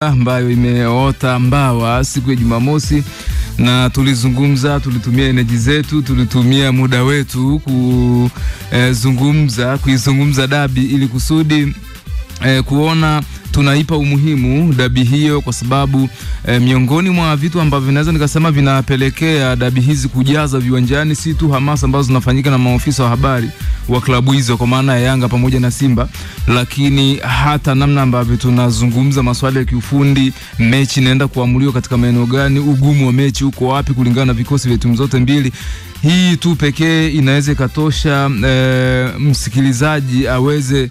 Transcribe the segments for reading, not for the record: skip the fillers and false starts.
ambayo imeota mbawa siku ya Jumamosi, na tulizungumza, tulitumia energy zetu, tulitumia muda wetu kuizungumza dabi ili kusudi kuona tunaipa umuhimu dabi hiyo, kwa sababu miongoni mwa vitu ambavyo vinaweza nikasema vinapelekea dabi hizi kujaza viwanjani si tu hamasa ambazo zinafanyika na maofisa wa habari wa klabu hizo kwa maana ya Yanga pamoja na Simba, lakini hata namna ambavyo tunazungumza masuala ya kiufundi, mechi inaenda kuamuliwa katika maeneo gani, ugumu wa mechi uko wapi kulingana na vikosi vya timu zote mbili. Hii tu pekee inaweza ikatosha msikilizaji aweze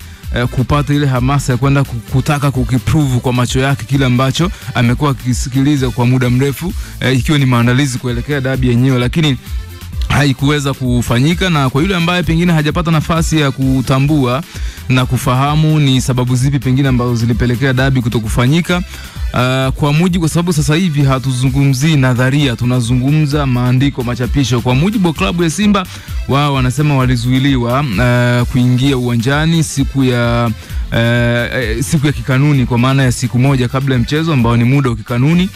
kupata ile hamasa ya kwenda kutaka kukiprove kwa macho yake kile ambacho amekuwa akisikiliza kwa muda mrefu, ikiwa ni maandalizi kuelekea dabi yenyewe, lakini haikuweza kufanyika. Na kwa yule ambaye pengine hajapata nafasi ya kutambua na kufahamu ni sababu zipi pengine ambazo zilipelekea dabi kutokufanyika, kwa mujibu, kwa sababu sasa hivi hatuzungumzi nadharia, tunazungumza maandiko, machapisho. Kwa mujibu wa klabu ya Simba, wao wanasema walizuiliwa kuingia uwanjani siku ya kikanuni, kwa maana ya siku moja kabla ya mchezo ambao ni muda wa kikanuni.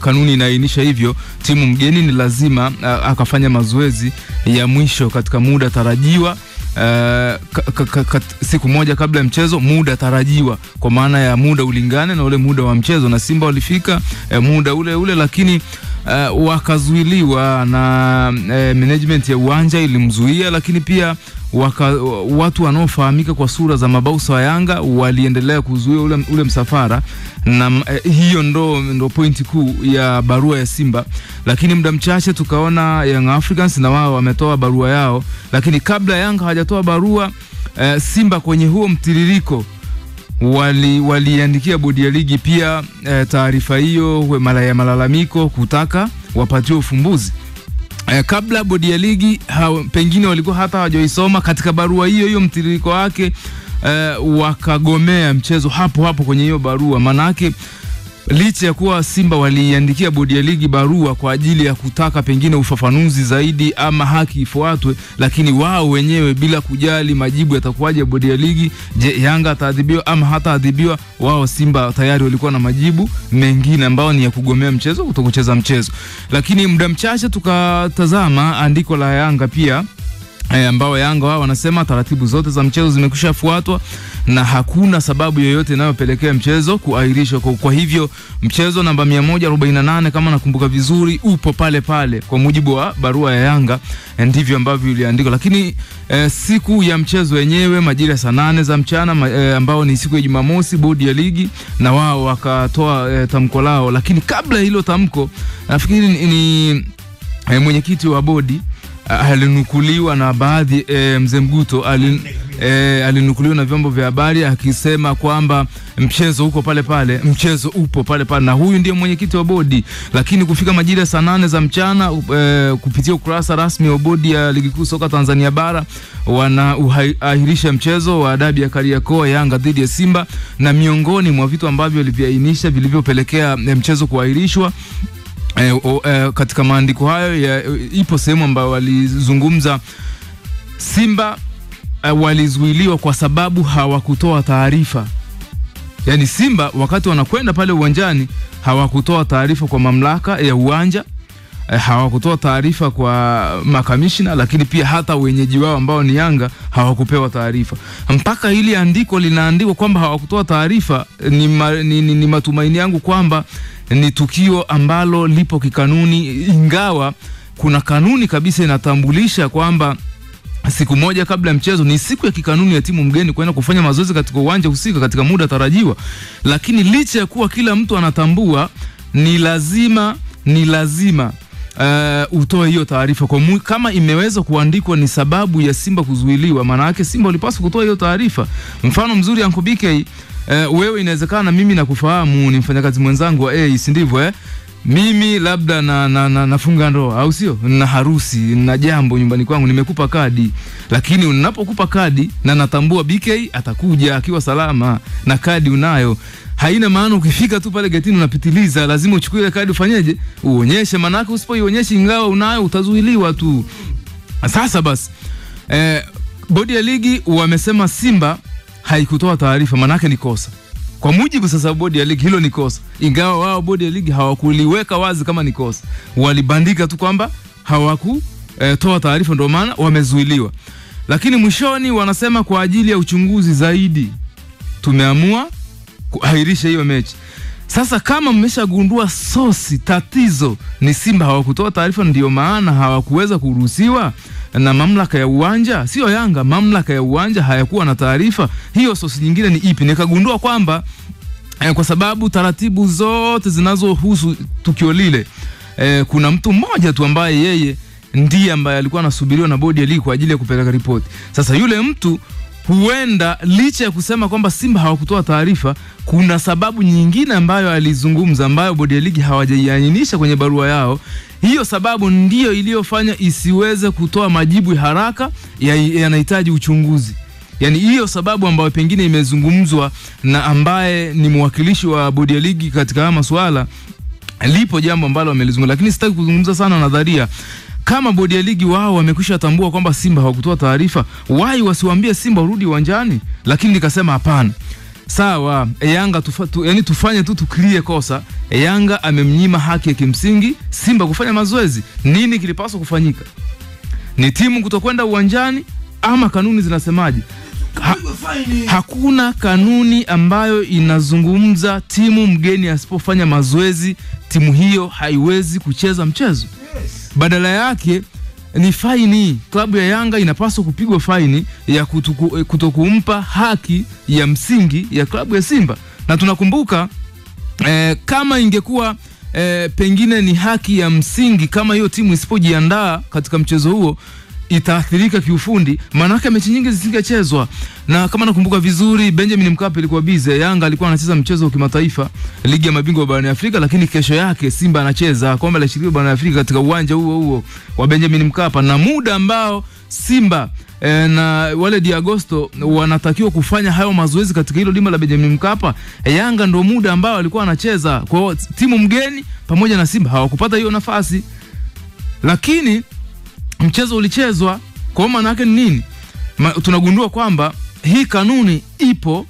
Kanuni inaainisha hivyo, timu mgeni ni lazima akafanya mazoezi ya mwisho katika muda tarajiwa siku moja kabla ya mchezo, muda tarajiwa kwa maana ya muda ulingane na ule muda wa mchezo, na Simba walifika muda ule, lakini wakazuiliwa na management ya uwanja ilimzuia, lakini pia watu wanaofahamika kwa sura za mabausa wa Yanga waliendelea kuzuia ule msafara, na hiyo ndo pointi kuu ya barua ya Simba. Lakini muda mchache tukaona Young Africans na wao wametoa barua yao, lakini kabla Yanga hajatoa barua, Simba kwenye huo mtiririko waliandikia bodi ya ligi pia taarifa hiyo ya malalamiko kutaka wapatiwe ufumbuzi. Kabla bodi ya ligi pengine walikuwa hata hawajaisoma katika barua hiyo mtiririko wake, wakagomea mchezo hapo kwenye hiyo barua. Manake licha ya kuwa Simba waliandikia bodi ya ligi barua kwa ajili ya kutaka pengine ufafanuzi zaidi ama haki ifuatwe, lakini wao wenyewe bila kujali majibu yatakuwaje bodi ya ligi, je, Yanga ataadhibiwa ama hataadhibiwa, wao Simba tayari walikuwa na majibu mengine ambao ni ya kugomea mchezo, kutokucheza mchezo. Lakini muda mchache tukatazama andiko la Yanga pia, ambao Yanga wao wanasema taratibu zote za mchezo zimekushafuatwa na hakuna sababu yoyote inayopelekea mchezo kuahirishwa. Kwa hivyo mchezo namba 148 kama nakumbuka vizuri upo pale kwa mujibu wa barua ya Yanga, ndivyo ambavyo iliandikwa. Lakini siku ya mchezo wenyewe majira saa 8 za mchana, ambao ni siku ya Jumamosi, bodi ya ligi na wao wakatoa tamko lao. Lakini kabla hilo tamko, nafikiri ni mwenyekiti wa bodi alinukuliwa na baadhi, Mzee Mguto alinukuliwa na vyombo vya habari akisema kwamba mchezo uko pale, na huyu ndiye mwenyekiti wa bodi. Lakini kufika majira saa 8 za mchana, kupitia ukurasa rasmi wa bodi ya ligi kuu soka Tanzania bara, wanaahirisha mchezo wa dabi ya Kariakoo, Yanga dhidi ya Simba, na miongoni mwa vitu ambavyo waliviainisha vilivyopelekea mchezo kuahirishwa, katika maandiko hayo ipo sehemu ambayo walizungumza Simba walizuiliwa kwa sababu hawakutoa taarifa. Yani Simba wakati wanakwenda pale uwanjani hawakutoa taarifa kwa mamlaka ya uwanja, hawakutoa taarifa kwa makamishina, lakini pia hata wenyeji wao ambao ni Yanga taarifa. Mpaka hili andiko linaandikwa kwamba hawakutoa taarifa, ni matumaini yangu kwamba ni tukio ambalo lipo kikanuni, ingawa kuna kanuni kabisa inatambulisha kwamba siku moja kabla ya mchezo ni siku ya kikanuni ya timu mgeni kwenda kufanya mazoezi katika uwanja husika katika muda tarajiwa. Lakini licha ya kuwa kila mtu anatambua ni lazima utoe hiyo taarifa, kama imeweza kuandikwa ni sababu ya Simba kuzuiliwa, maana yake Simba walipaswa kutoa hiyo taarifa. Mfano mzuri Uncle BK, wewe inawezekana mimi nakufahamu, ni mfanyakazi mwenzangu wa si ndivyo mimi labda nafunga ndoa, au sio, na harusi na jambo nyumbani kwangu, nimekupa kadi. Lakini unapokupa kadi na natambua BK atakuja akiwa salama na kadi unayo, haina maana ukifika tu pale getini unapitiliza, lazima uchukue ile kadi ufanyeje, uonyeshe. Maana yake usipoionyesha ingawa unayo utazuiliwa tu. Sasa basi bodi ya ligi wamesema Simba haikutoa taarifa, maana yake ni kosa. Kwa mujibu sasa bodi ya ligi hilo ni kosa. Ingawa wao bodi ya ligi hawakuliweka wazi kama ni kosa. Walibandika tu kwamba toa taarifa ndio maana wamezuiliwa. Lakini mwishoni wanasema kwa ajili ya uchunguzi zaidi tumeamua kuahirisha hiyo mechi. Sasa kama mmeshagundua sosi tatizo ni Simba hawakutoa taarifa ndio maana hawakuweza kuruhusiwa na mamlaka ya uwanja, sio Yanga, mamlaka ya uwanja hayakuwa na taarifa, hiyo sosi nyingine ni ipi? Nikagundua kwamba kwa sababu taratibu zote zinazohusu tukio lile kuna mtu mmoja tu ambaye yeye ndiye ambaye alikuwa anasubiriwa na bodi ya ligi kwa ajili ya kupeleka ripoti. Sasa yule mtu huenda licha ya kusema kwamba Simba hawakutoa taarifa, kuna sababu nyingine ambayo alizungumza ambayo bodi ya ligi hawajaiainisha kwenye barua yao. Hiyo sababu ndiyo iliyofanya isiweze kutoa majibu ya haraka yanahitaji uchunguzi. Yani hiyo sababu ambayo pengine imezungumzwa na ambaye ni mwakilishi wa bodi ya ligi katika haya masuala, lipo jambo ambalo wamelizungumza, lakini sitaki kuzungumza sana nadharia. Kama bodi ya ligi wao wamekwisha tambua kwamba Simba hawakutoa taarifa, why wasiwaambie Simba urudi uwanjani? Lakini nikasema hapana. Sawa, Yanga yani tufanye tu tuklie kosa. Yanga amemnyima haki ya kimsingi Simba kufanya mazoezi. Nini kilipaswa kufanyika? Ni timu kutokwenda uwanjani ama kanuni zinasemaje? Hakuna kanuni ambayo inazungumza timu mgeni asipofanya mazoezi timu hiyo haiwezi kucheza mchezo. Badala yake ni faini. Klabu ya Yanga inapaswa kupigwa faini ya kutokumpa haki ya msingi ya klabu ya Simba. Na tunakumbuka kama ingekuwa pengine ni haki ya msingi, kama hiyo timu isipojiandaa katika mchezo huo itaathirika kiufundi, manake mechi nyingi zisingechezwa. Na kama nakumbuka vizuri, Benjamin Mkapa ilikuwa bize, Yanga alikuwa anacheza mchezo wa kimataifa ligi ya mabingwa barani Afrika, lakini kesho yake Simba anacheza kombe la shirikisho barani Afrika katika uwanja huo wa Benjamin Mkapa, na muda ambao Simba na wale di Agosto wanatakiwa kufanya hayo mazoezi katika hilo dimba la Benjamin Mkapa, Yanga ndio muda ambao alikuwa anacheza. Kwa timu mgeni pamoja na Simba hawakupata hiyo nafasi, lakini mchezo ulichezwa. Kwa maana yake nini? Tunagundua kwamba hii kanuni ipo,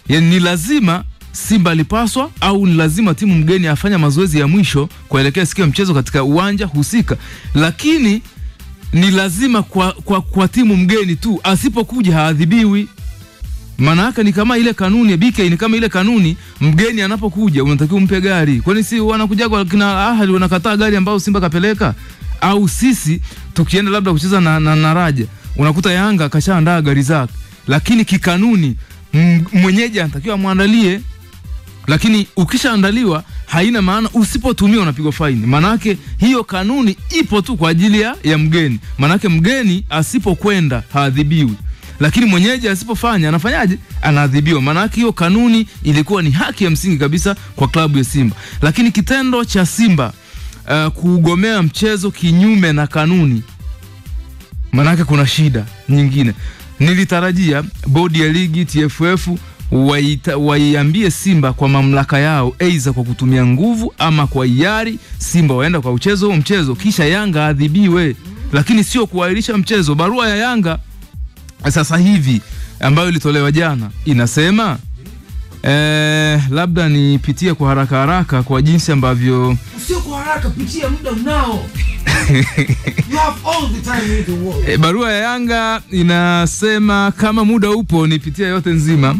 yani ni lazima Simba alipaswa au ni lazima timu mgeni afanya mazoezi ya mwisho kuelekea siku ya mchezo katika uwanja husika. Lakini ni lazima kwa timu mgeni tu, asipokuja haadhibiwi. Maana yake ni kama ile kanuni ya BK, ni kama ile kanuni mgeni anapokuja unatakiwa umpe gari. Kwani si wanakuja kwa kina Ahali wanakataa gari ambao Simba kapeleka? Au sisi tukienda labda kucheza na Raja, unakuta Yanga kashaandaa gari zake, lakini kikanuni mwenyeji anatakiwa muandalie. Lakini ukishaandaliwa haina maana usipotumia unapigwa faini. Manake hiyo kanuni ipo tu kwa ajili ya mgeni. Manake mgeni asipokwenda haadhibiwi, lakini mwenyeji asipofanya anafanyaje? Anaadhibiwa. Manake hiyo kanuni ilikuwa ni haki ya msingi kabisa kwa klabu ya Simba. Lakini kitendo cha Simba kugomea mchezo kinyume na kanuni, manake kuna shida nyingine. Nilitarajia bodi ya ligi TFF waiambie Simba kwa mamlaka yao, aidha kwa kutumia nguvu ama kwa hiari, Simba waenda kwa mchezo kisha Yanga adhibiwe, lakini sio kuahirisha mchezo. Barua ya Yanga sasa hivi ambayo ilitolewa jana inasema labda nipitie kwa haraka kwa jinsi ambavyo sio kwa haraka, pitia muda unao. You have all the time in the world. Barua ya Yanga inasema kama muda upo nipitia yote nzima.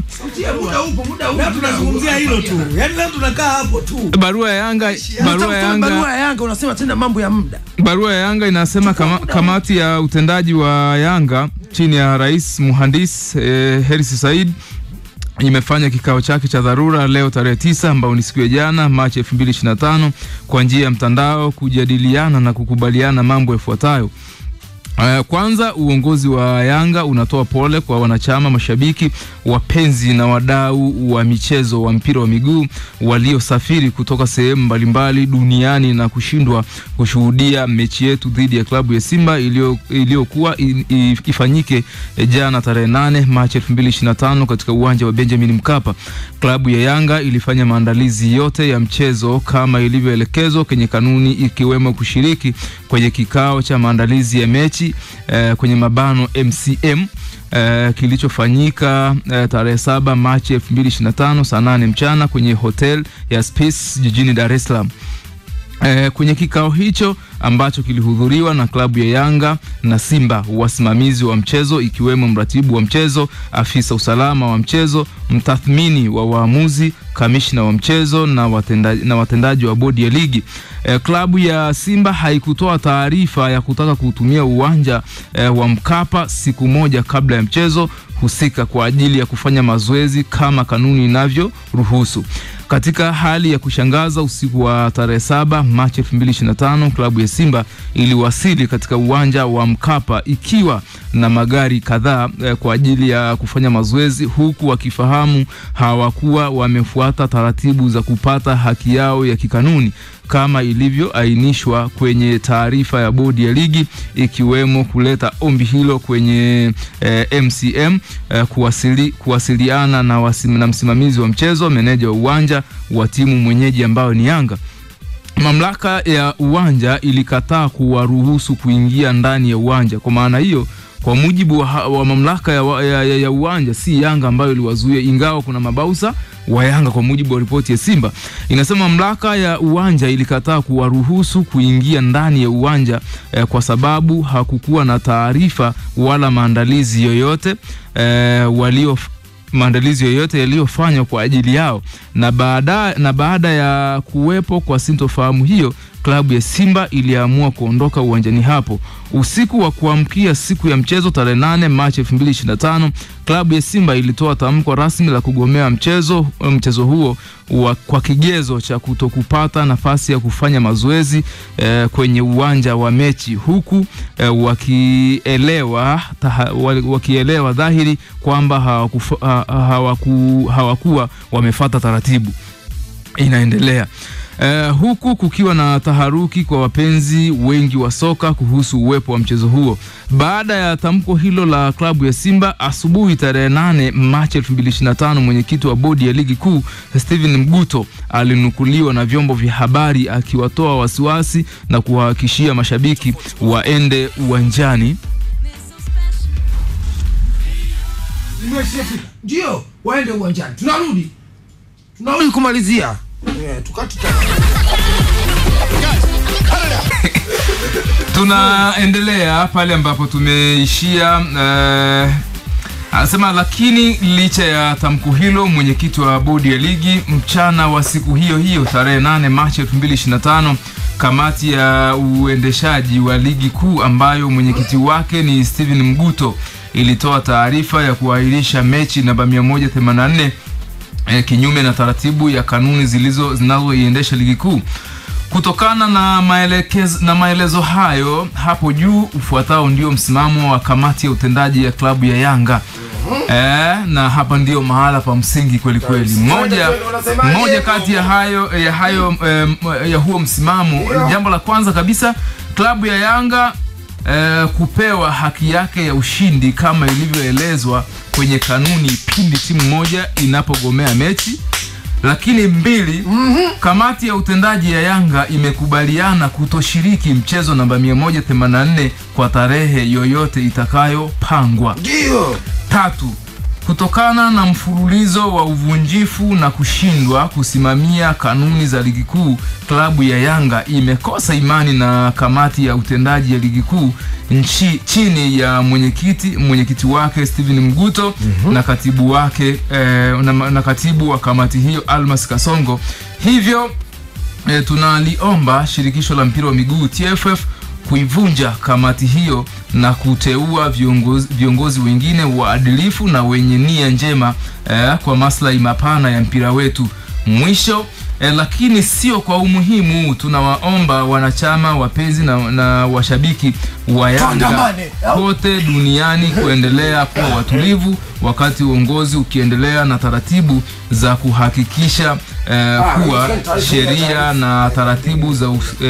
Muda upo. Leo tunazungumzia hilo tu. Yaani leo tunakaa hapo tu. Barua ya Yanga unasema tena mambo ya muda. Barua ya Yanga inasema kamati ya utendaji wa Yanga chini ya Rais Mhandisi Hersi Said imefanya kikao chake cha dharura leo tarehe 9 ambao ni siku ya jana Machi 2025 kwa njia ya mtandao kujadiliana na kukubaliana mambo yafuatayo. Kwanza, uongozi wa Yanga unatoa pole kwa wanachama, mashabiki, wapenzi na wadau wa michezo wa mpira wa miguu waliosafiri kutoka sehemu mbalimbali duniani na kushindwa kushuhudia mechi yetu dhidi ya klabu ya Simba iliyokuwa ifanyike jana tarehe 8 Machi 2025 katika uwanja wa Benjamin Mkapa. Klabu ya Yanga ilifanya maandalizi yote ya mchezo kama ilivyoelekezwa kwenye kanuni, ikiwemo kushiriki kwenye kikao cha maandalizi ya mechi kwenye mabano MCM kilichofanyika tarehe 7 Machi 2025 saa 8 mchana kwenye hotel ya Space jijini Dar es Salaam. Kwenye kikao hicho ambacho kilihudhuriwa na klabu ya Yanga na Simba, wasimamizi wa mchezo ikiwemo mratibu wa mchezo, afisa usalama wa mchezo, mtathmini wa waamuzi, kamishna wa mchezo na watendaji wa bodi ya ligi. Klabu ya Simba haikutoa taarifa ya kutaka kutumia uwanja wa Mkapa siku moja kabla ya mchezo husika kwa ajili ya kufanya mazoezi kama kanuni inavyoruhusu. Katika hali ya kushangaza, usiku wa tarehe 7 Machi 2025 klabu ya Simba iliwasili katika uwanja wa Mkapa ikiwa na magari kadhaa kwa ajili ya kufanya mazoezi, huku wakifahamu hawakuwa wamefuata taratibu za kupata haki yao ya kikanuni kama ilivyoainishwa kwenye taarifa ya bodi ya ligi, ikiwemo kuleta ombi hilo kwenye MCM, kuwasiliana na msimamizi wa mchezo, meneja wa uwanja wa timu mwenyeji ambao ni Yanga. Mamlaka ya uwanja ilikataa kuwaruhusu kuingia ndani ya uwanja. Kwa maana hiyo, kwa mujibu wa mamlaka ya uwanja, si Yanga ambayo iliwazuia, ingawa kuna mabausa wa Yanga. Kwa mujibu wa ripoti ya Simba inasema mamlaka ya uwanja ilikataa kuwaruhusu kuingia ndani ya uwanja kwa sababu hakukuwa na taarifa wala maandalizi yoyote yaliyofanywa kwa ajili yao. Na baada ya kuwepo kwa sintofahamu hiyo, klabu ya Simba iliamua kuondoka uwanjani hapo. Usiku wa kuamkia siku ya mchezo tarehe 8 Machi 2025, klabu ya Simba ilitoa tamko rasmi la kugomea mchezo huo kwa kigezo cha kutokupata nafasi ya kufanya mazoezi kwenye uwanja wa mechi, huku wakielewa dhahiri kwamba hawakuwa wamefuata taratibu. Inaendelea. Huku kukiwa na taharuki kwa wapenzi wengi wa soka kuhusu uwepo wa mchezo huo. Baada ya tamko hilo la klabu ya Simba, asubuhi tarehe 8 Machi 2025, mwenyekiti wa bodi ya ligi kuu Steven Mguto alinukuliwa na vyombo vya habari akiwatoa wasiwasi na kuwahakikishia mashabiki waende uwanjani. Ndio, waende uwanjani. Tunarudi kumalizia. Tunaendelea pale ambapo tumeishia. Anasema lakini licha ya tamko hilo, mwenyekiti wa bodi ya ligi mchana wa siku hiyo tarehe 8 Machi 2025, kamati ya uendeshaji wa ligi kuu ambayo mwenyekiti wake ni Steven Mguto ilitoa taarifa ya kuahirisha mechi namba 184 kinyume na taratibu ya kanuni zinazoiendesha ligi kuu. Kutokana na maelezo hayo hapo juu, ufuatao ndio msimamo wa kamati ya utendaji ya klabu ya Yanga. Na hapa ndio mahala pa msingi kweli kweli. Moja kati ya huo msimamo, jambo la kwanza kabisa, klabu ya Yanga kupewa haki yake ya ushindi kama ilivyoelezwa kwenye kanuni pindi timu moja inapogomea mechi. Lakini 2, kamati ya utendaji ya Yanga imekubaliana kutoshiriki mchezo namba 184 kwa tarehe yoyote itakayopangwa. Ndio. 3, kutokana na mfululizo wa uvunjifu na kushindwa kusimamia kanuni za ligi kuu, klabu ya Yanga imekosa imani na kamati ya utendaji ya ligi kuu chini ya mwenyekiti wake Steven Mguto na katibu wake na katibu wa kamati hiyo Almas Kasongo. Hivyo tunaliomba shirikisho la mpira wa miguu TFF kuivunja kamati hiyo na kuteua viongozi wengine waadilifu na wenye nia njema kwa maslahi mapana ya mpira wetu. Mwisho, lakini sio kwa umuhimu, tunawaomba wanachama, wapenzi na washabiki wa Yanga wote duniani kuendelea kuwa watulivu wakati uongozi ukiendelea na taratibu za kuhakikisha kuwa sheria na taratibu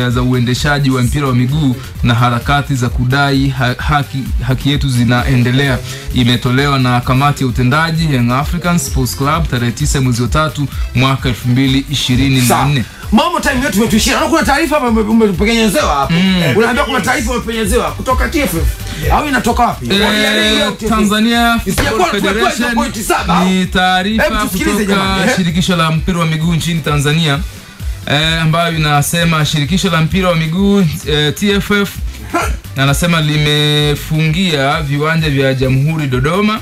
za uendeshaji wa mpira wa miguu na harakati za kudai haki yetu zinaendelea. Imetolewa na kamati ya utendaji Young African Sports Club tarehe 9 mwezi wa 3 mwaka 2024. Mambo time yetu imetuishia. Na kuna taarifa hapa umepenyezewa hapo. Unaambia kuna taarifa umepenyezewa kutoka TFF. Au inatoka wapi? Tanzania Football Federation ni taarifa kutoka shirikisho la mpira wa miguu nchini Tanzania ambayo inasema shirikisho la mpira wa miguu TFF anasema limefungia viwanja vya Jamhuri Dodoma,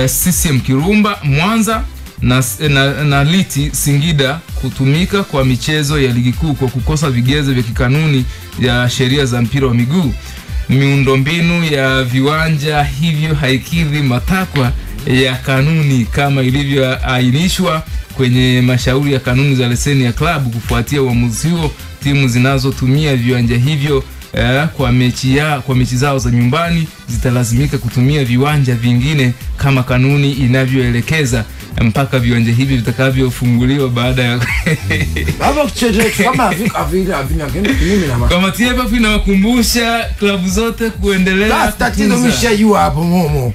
CCM Kirumba Mwanza na Liti Singida kutumika kwa michezo ya ligi kuu kwa kukosa vigezo vya kikanuni ya sheria za mpira wa miguu. Miundombinu ya viwanja hivyo haikidhi matakwa ya kanuni kama ilivyoainishwa kwenye mashauri ya kanuni za leseni ya klabu. Kufuatia uamuzi huo, timu zinazotumia viwanja hivyo kwa mechi zao za nyumbani zitalazimika kutumia viwanja vingine kama kanuni inavyoelekeza mpaka viwanja hivi vitakavyofunguliwa baada ya hapo kucheje kama kama TFF inawakumbusha klabu zote kuendelea. Tatizo mshajua hapo momo.